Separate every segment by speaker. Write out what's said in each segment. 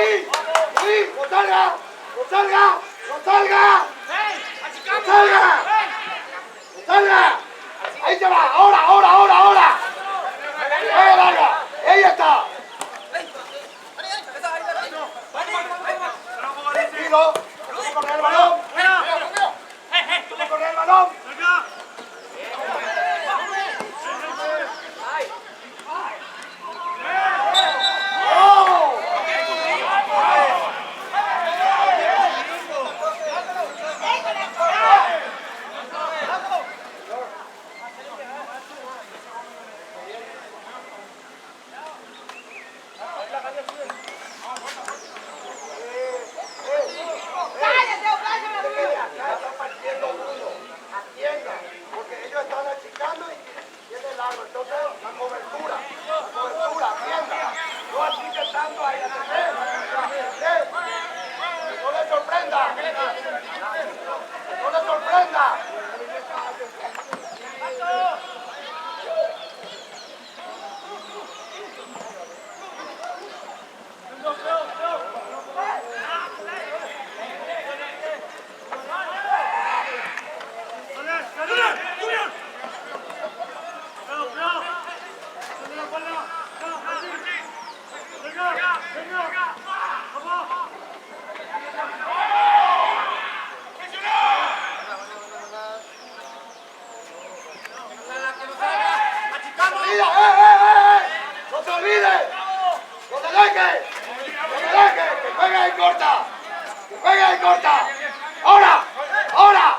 Speaker 1: ahí! ¡Sí! ¡No salga! ¡No salga! ¡No salga! ¡No salga! ¡No salga! ¡Ahí se va! ¡Ahora, ahora, ahora, ahora! Larga! ¡Ahí está! Tranquilo. Vamos a correr el balón. Vamos a correr el balón. Porque ellos están achicando y tienen largo. Entonces, la cobertura, atienda. No achiquen tanto ahí, no les sorprenda. No les sorprenda. ¡No se olvide! ¡No se deje! ¡No se deje! ¡Que juegue en corta! ¡Que juegue en corta! ¡Ahora! ¡Ahora!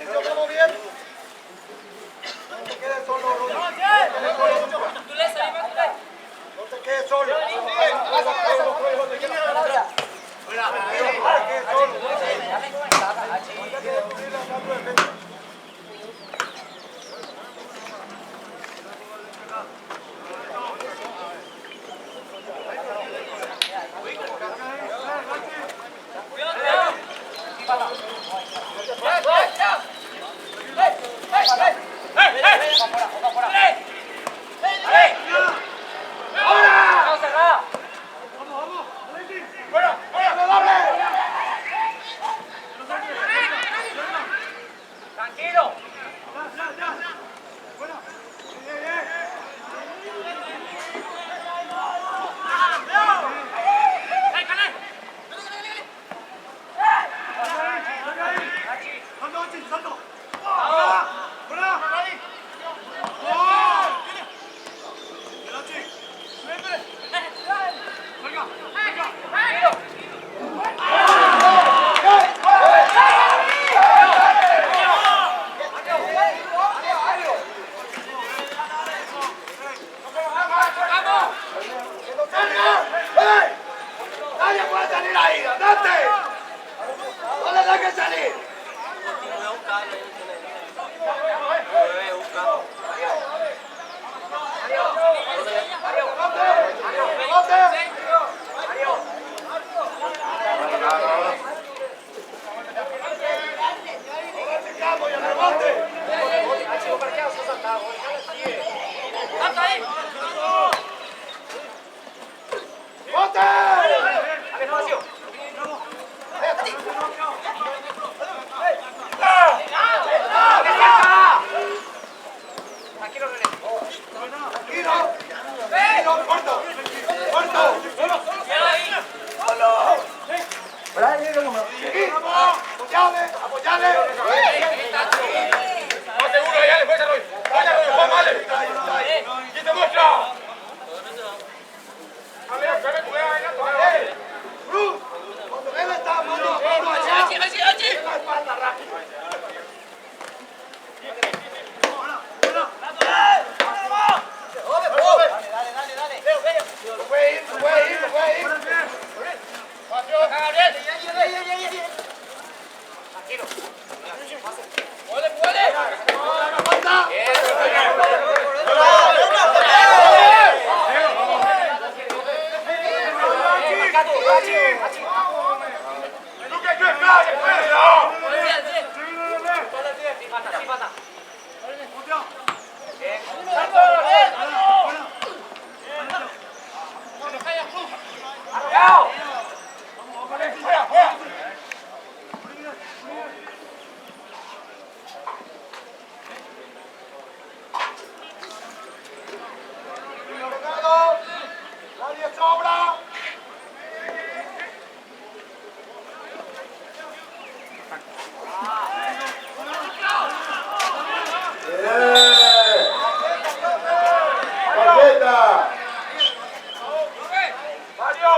Speaker 1: Mauricio, vamos bien. No te quedes solo, Rudy. No te quedes solo. ¡Nadie puede salir ahí! ¡Andate! ¡No le dejes salir! ¡Apoyale!
Speaker 2: ¡Más seguro, ya le puedes arroyo! ¡Vaya con el Juan, vale! ¡Y te muestra!
Speaker 1: ¡Cruz! Cuando él está mano allá, la espalda rápido. ¡Se puede ir!
Speaker 2: Tranquilo. ¡Puede!
Speaker 1: ¡Nadie sobra!
Speaker 2: ¡Tarjeta! ¡Mario!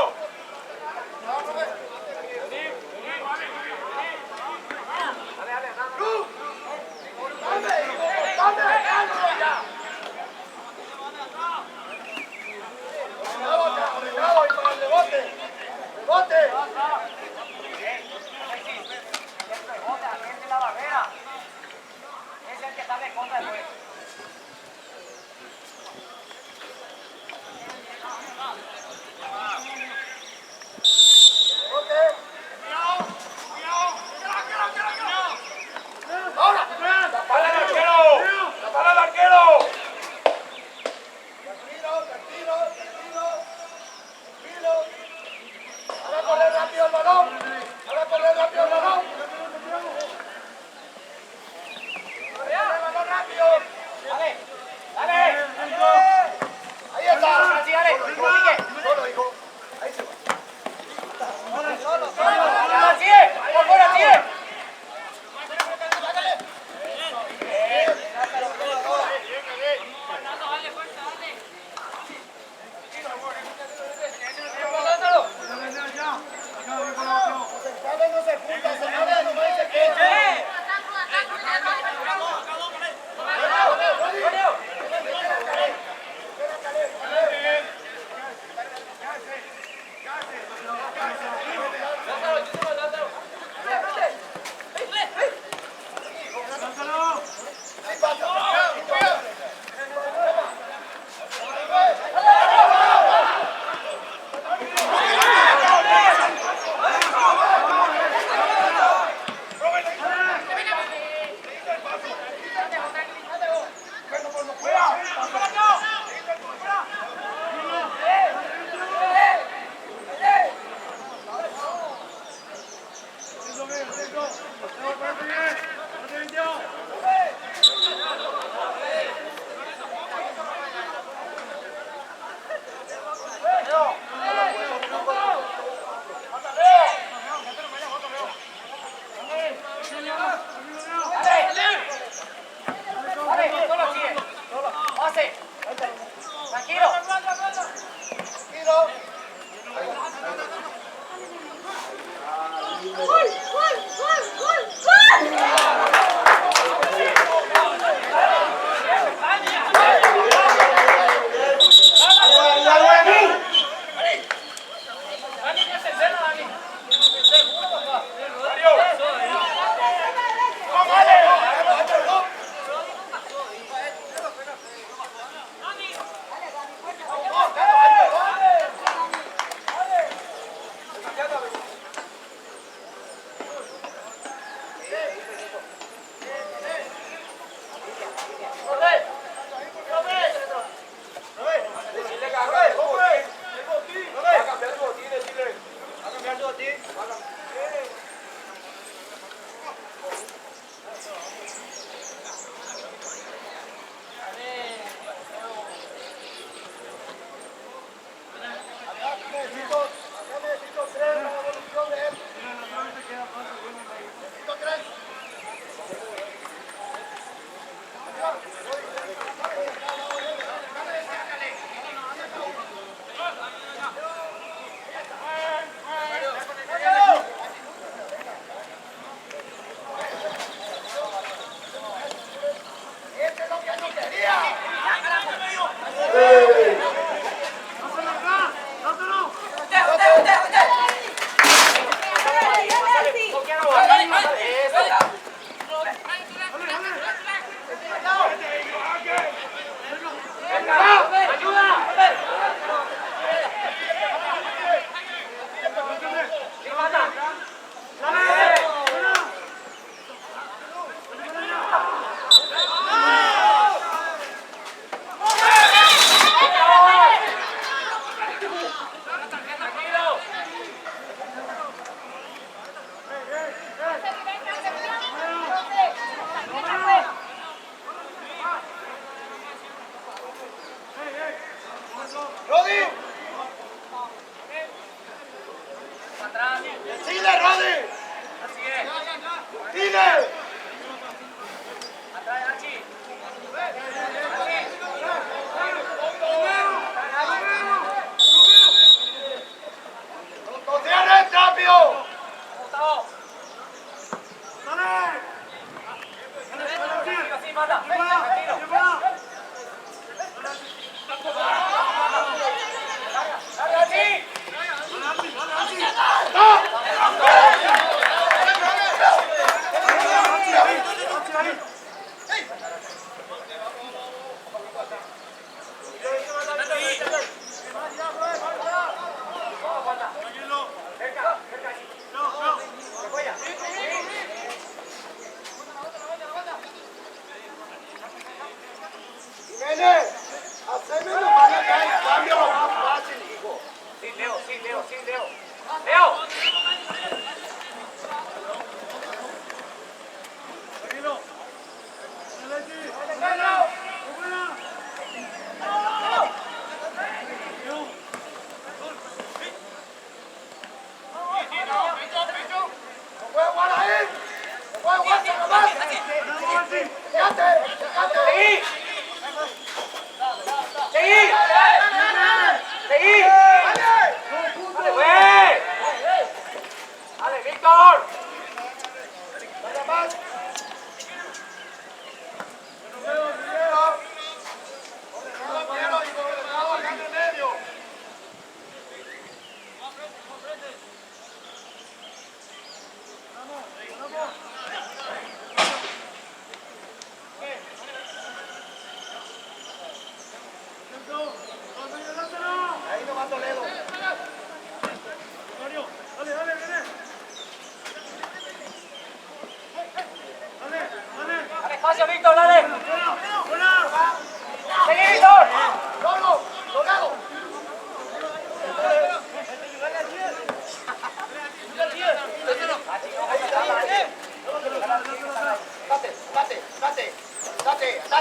Speaker 1: ¡Rápido!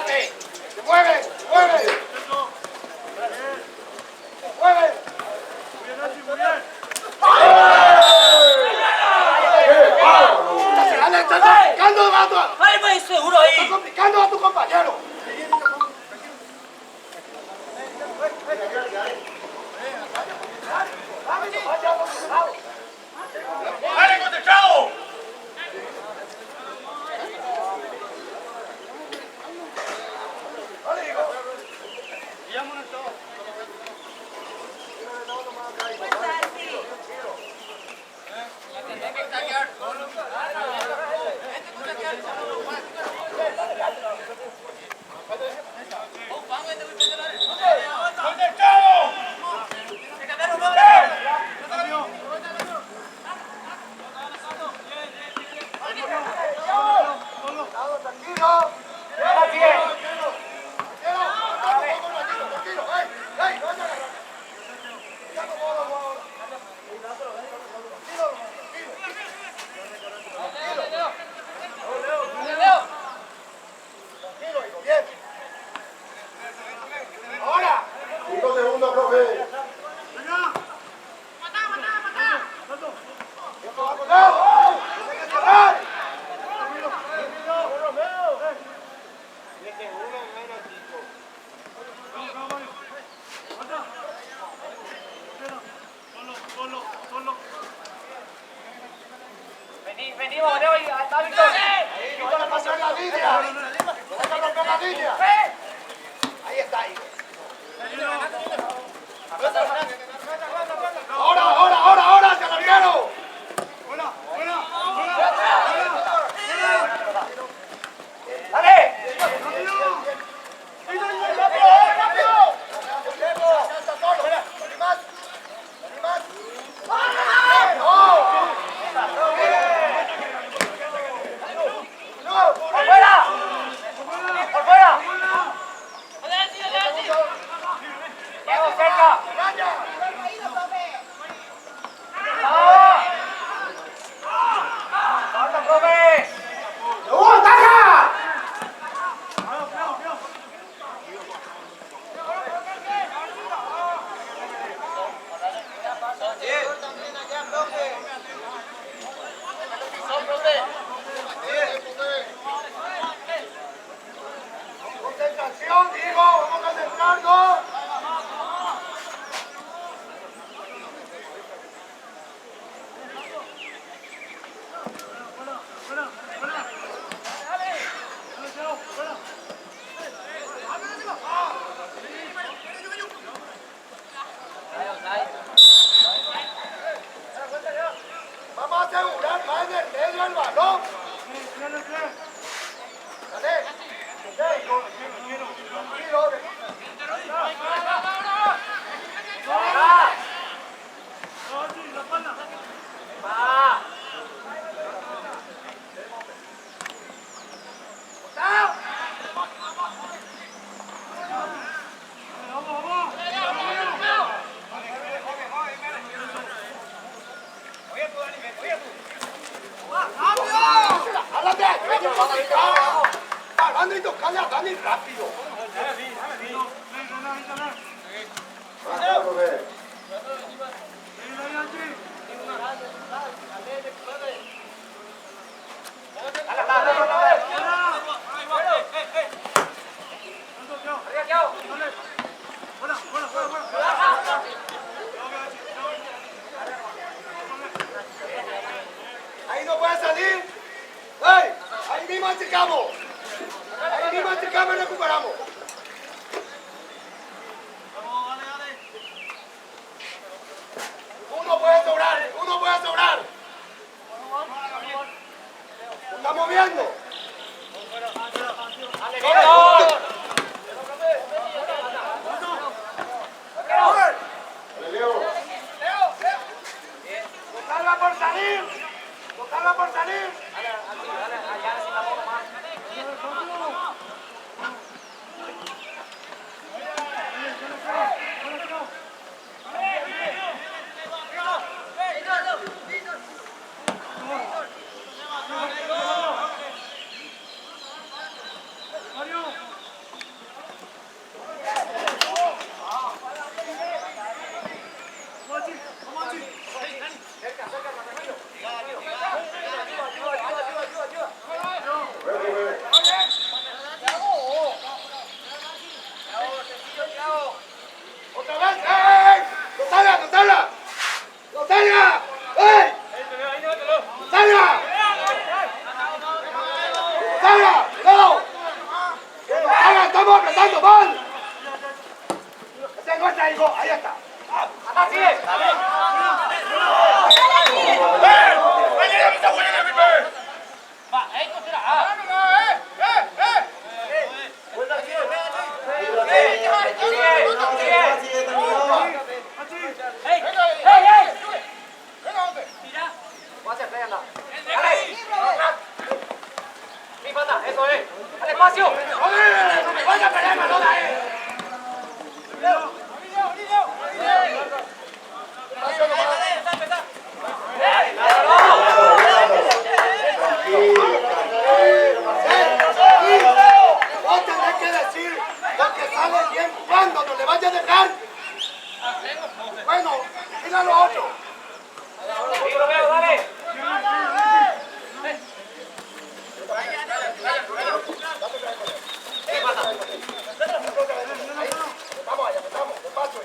Speaker 1: muévete. Se mueve, se mueve. Se mueve. Estás complicando, gato.
Speaker 3: ¡Ay, me seguro ahí!
Speaker 1: Estás complicando a tu compañero.
Speaker 2: ¡Dale, concentrado!
Speaker 1: Tranquilo. Tranquilo. ¡Ey! ¡No te agarras! Ya no puedo ahora. Tranquilo, hijo, bien. Ahora. 5 segundos, profe. Tiempo va acordado. Tiene que cerrar.
Speaker 3: Venimos, está Víctor.
Speaker 1: No van a pasar la línea. No van a romper la línea. Ahí está, hijo. Ahora, Calarguero.
Speaker 3: ¡Dale! ¡Por fuera! ¡Por fuera! ¡Llego cerca! ¡Ah! ¡Falta, profe!
Speaker 1: ¡Taca! Concentración, digo, vamos a concentrarnos. Vamos a asegurar más en el medio el balón. Dale. Tranquilo. ¡Háblate! ¡Hablando y tocando a Dani rápido! Ahí no puede salir. ¡Ey! Ahí mismo achicamos. Ahí mismo achicamos y recuperamos. Uno puede sobrar. ¡Lo está moviendo! ¡Lo salva por salir!
Speaker 3: ¡Al espacio!
Speaker 1: ¡Joder! ¡Vaya a pelear, Manolo, vos tenés que decir lo que sale bien jugando, no le vayas a dejar. Bueno, míralo a otro.
Speaker 3: Sí, lo veo, dale. ¿Qué pasa?
Speaker 1: Vamos allá, vamos, despacio.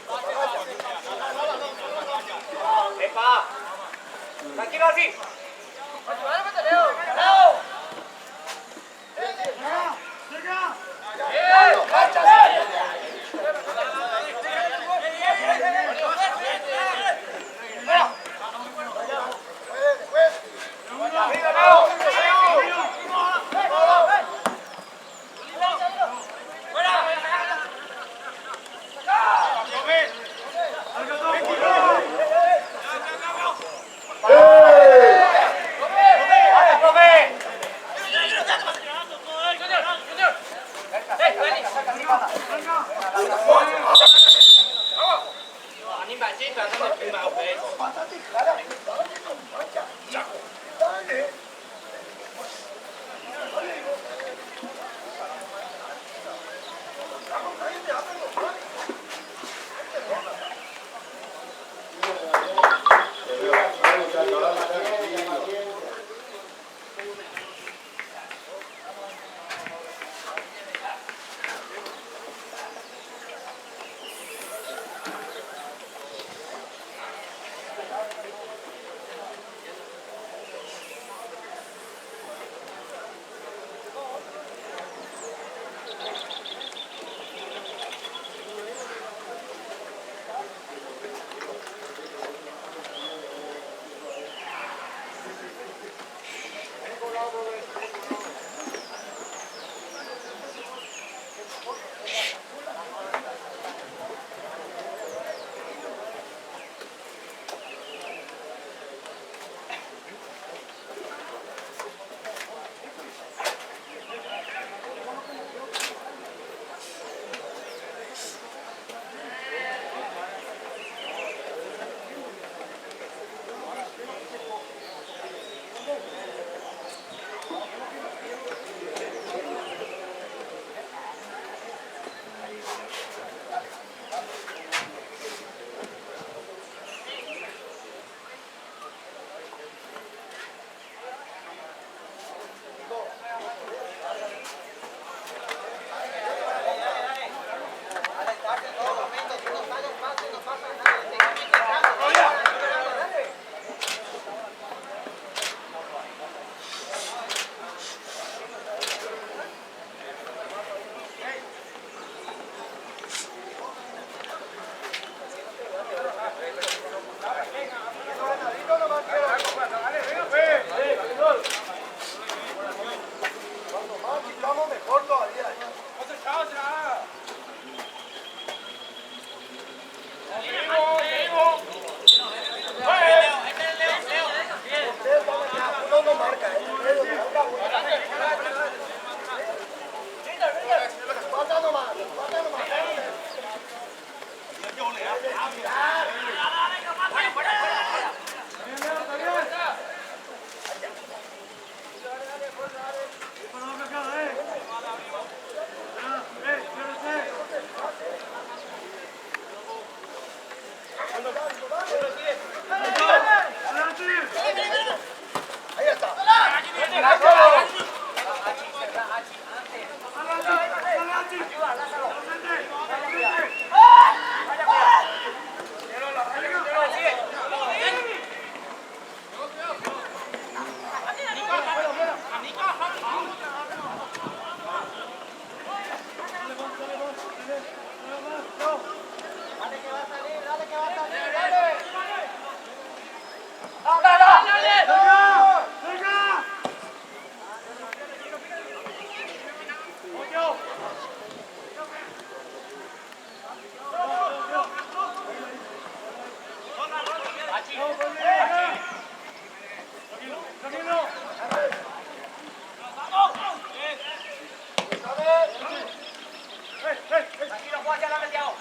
Speaker 3: Tranquilo, Juan, ya la ha metido.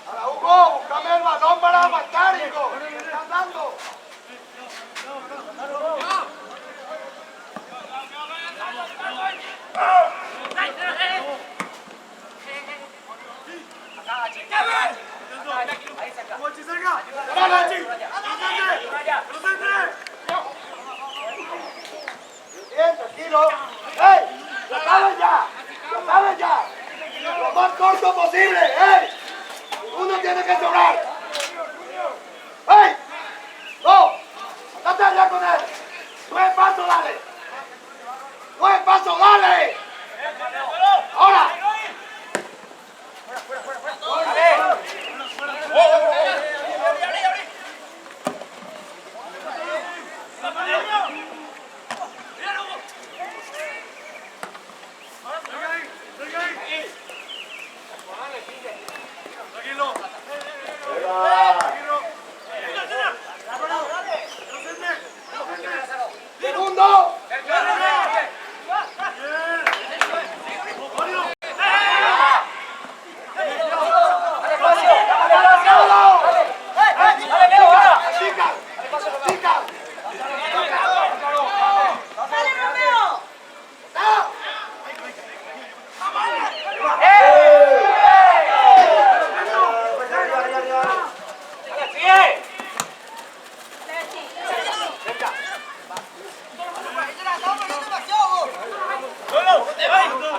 Speaker 1: Ahora, Hugo, búscame el balón para matar, hijo. ¿Qué estás dando?
Speaker 3: Acá, chica. Ahí cerca.
Speaker 1: Bien, tranquilo. ¡Ey! ¡Lo sabes ya! ¡Lo sabes ya! ¡Lo más corto posible! ¡Ey! Uno tiene que sobrar. ¡Ey! ¡No! ¡Date allá con él! ¡Buen paso, dale! ¡Buen paso, dale! ¡Ahora! ¡Segundo!
Speaker 3: Dale, Leo, ahora.
Speaker 1: ¡Chica! ¡Chica!
Speaker 4: ¡Dale, Romeo!
Speaker 1: ¡Ah!
Speaker 3: Dale, pie.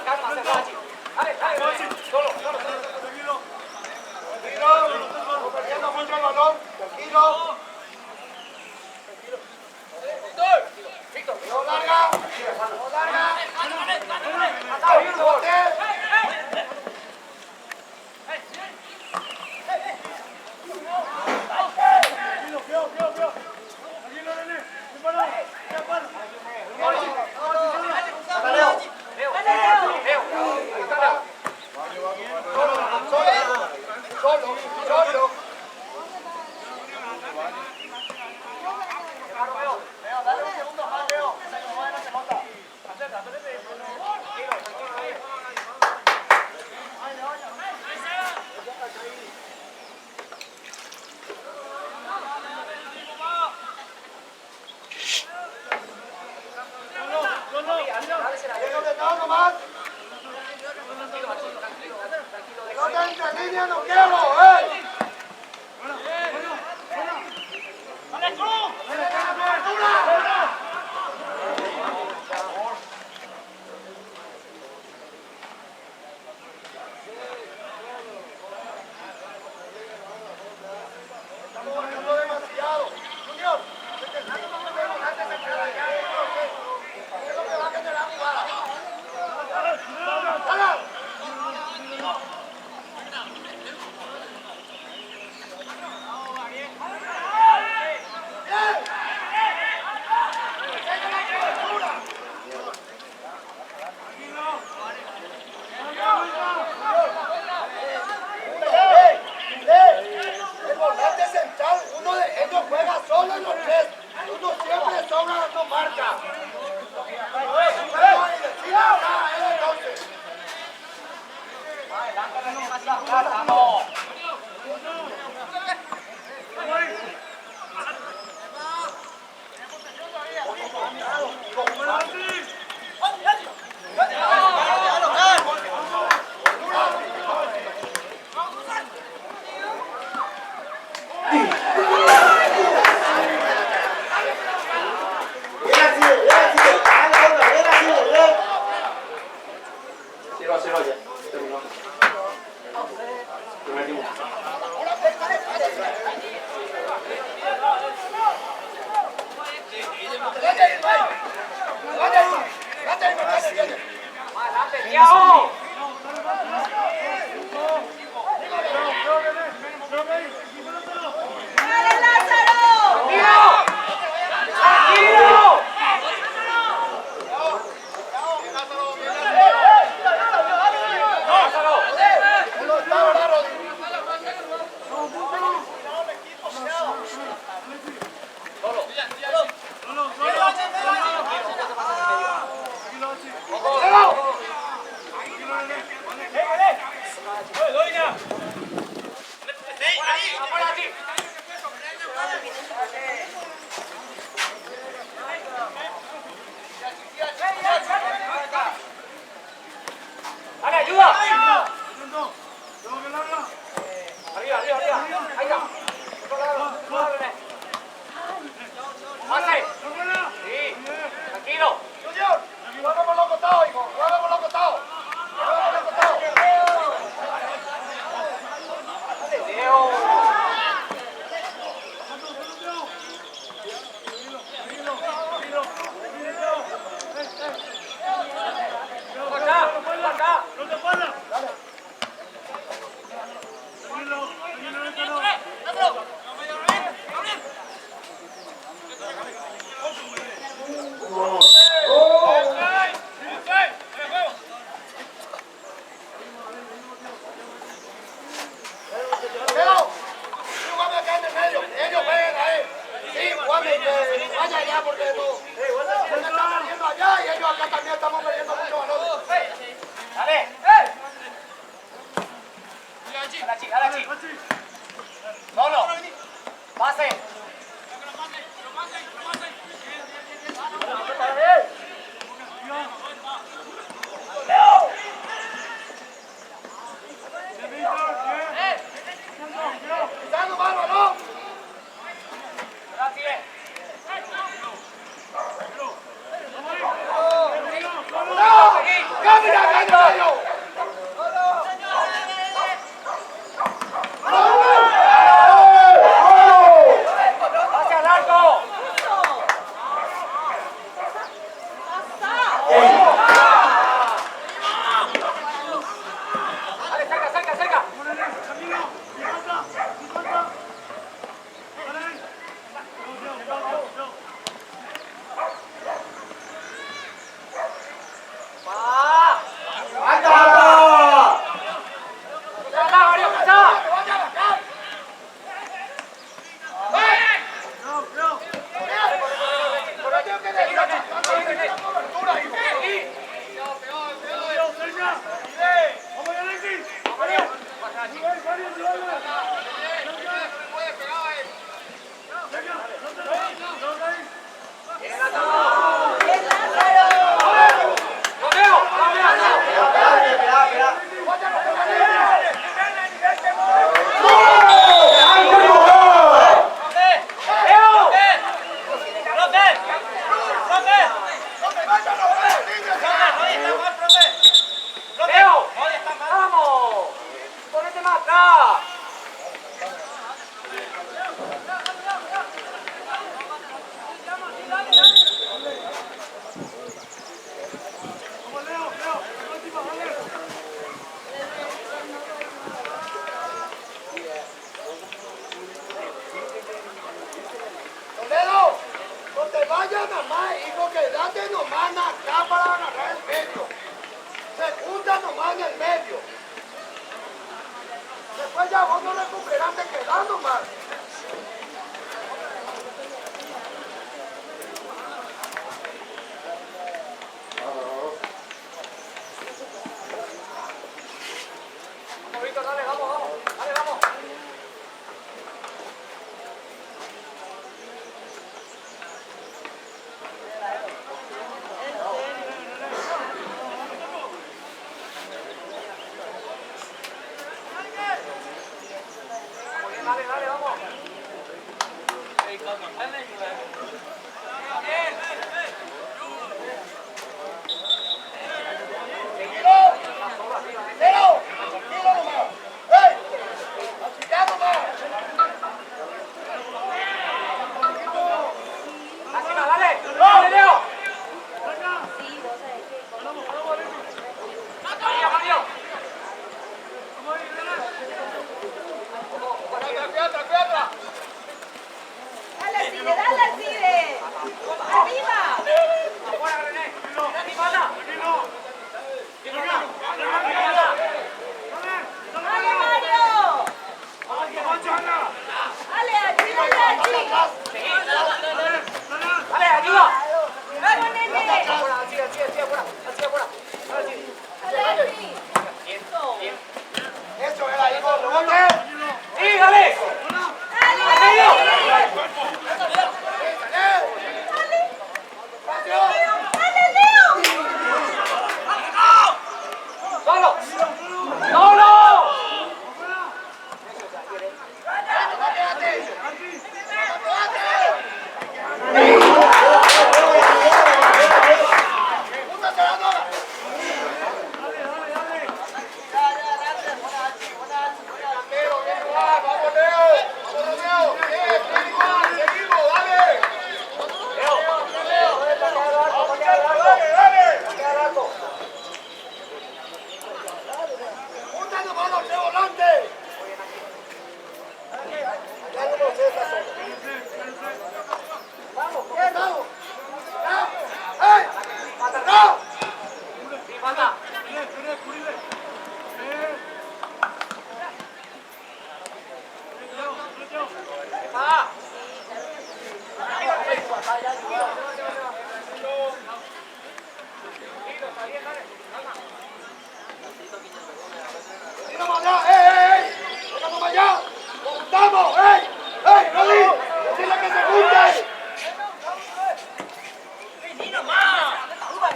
Speaker 3: Calma, acércate, chico. Dale, solo.
Speaker 1: Tranquilo, no perdiendo mucho el balón. Tranquilo.
Speaker 3: Víctor.
Speaker 1: No larga. No larga. Rebote.
Speaker 3: Leo. Ahí está Leo.
Speaker 1: Solo. Leo, dale un segundo más, Leo. No se nota. Leo, nomás. No te entre línea, no quiero, Estamos bajando demasiado. Junior, antes de cara ya. ¿Qué es lo que va a tener la jugada? ¡Dale! El volante central, uno de ellos juega solo en los tres. Uno siempre sobra dando marca.
Speaker 3: Vamos. Más adelante, Thiago.
Speaker 4: ¡Dale, Lázaro!
Speaker 3: ¡Tranquilo! Dale, ayuda. Arriba. Ahí está. Pase. Sí. Tranquilo.
Speaker 1: Junior, juega por los costados, hijo. Juega por los costados. Juega por los costados.
Speaker 3: Leo.
Speaker 1: Leo, sí, jugame acá en el medio. Ellos jueguen ahí. Sí, jugame, que vaya allá porque no. Porque están perdiendo allá y ellos acá también estamos perdiendo mucho valor.
Speaker 3: Dale. Dale, chico. Solo. Pase.
Speaker 1: Pisando mal, balón.
Speaker 3: Gracias.
Speaker 1: ¡No! ¡Camina acá en el medio!
Speaker 3: Pase al arco. Dale, cerca. Va.
Speaker 1: ¡Anda!
Speaker 3: Pasá, Mario, pasá. Leo, vamos. Ponete más atrás.
Speaker 1: Toledo, no te vayas nada más, hijo, quédate nomás acá para agarrar el medio. Segunda nomás en el medio. Después ya vos no recuperás, te quedás nomás.
Speaker 3: Vamos, Víctor, dale, vamos. Dale, vamos. Dale, vamos.
Speaker 1: Leo, tranquilo nomás. ¡Ey! ¡Achicá nomás!
Speaker 3: Lástima, dale. Dale, Leo. Mario.
Speaker 4: Dale al cine, dale al cine.
Speaker 3: solo. ¡Solo!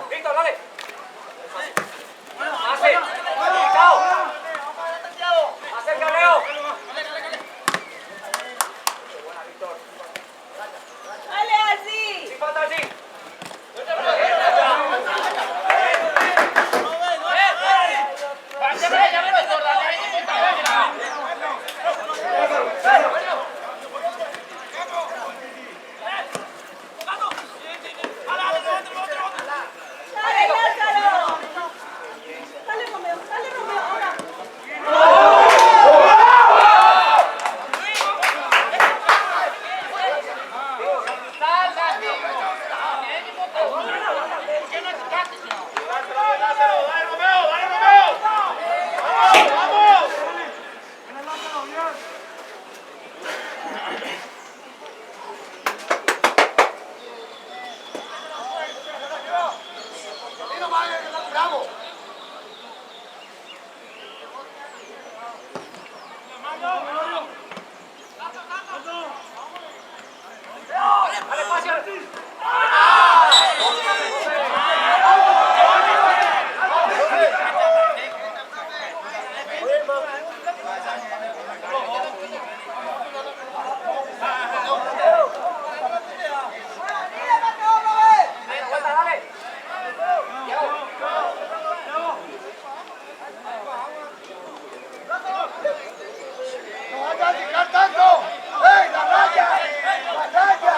Speaker 3: Víctor, dale. Hace. Chao. Acerca, Leo.
Speaker 4: Dale así.
Speaker 3: Sin falta así.
Speaker 4: Dale, Lázaro. Dale, Romeo. Dale, Romeo. Ahora.
Speaker 3: Dale, espacio. Vuelta, dale.
Speaker 1: ¡No vayas a picar tanto! ¡Ey, la raya! ¡La raya!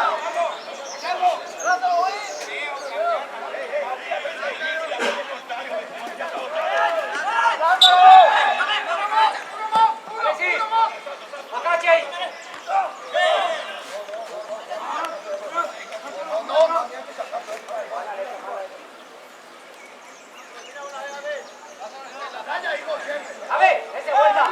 Speaker 3: Dale, sí. Acache ahí. A ver, ese vuelta.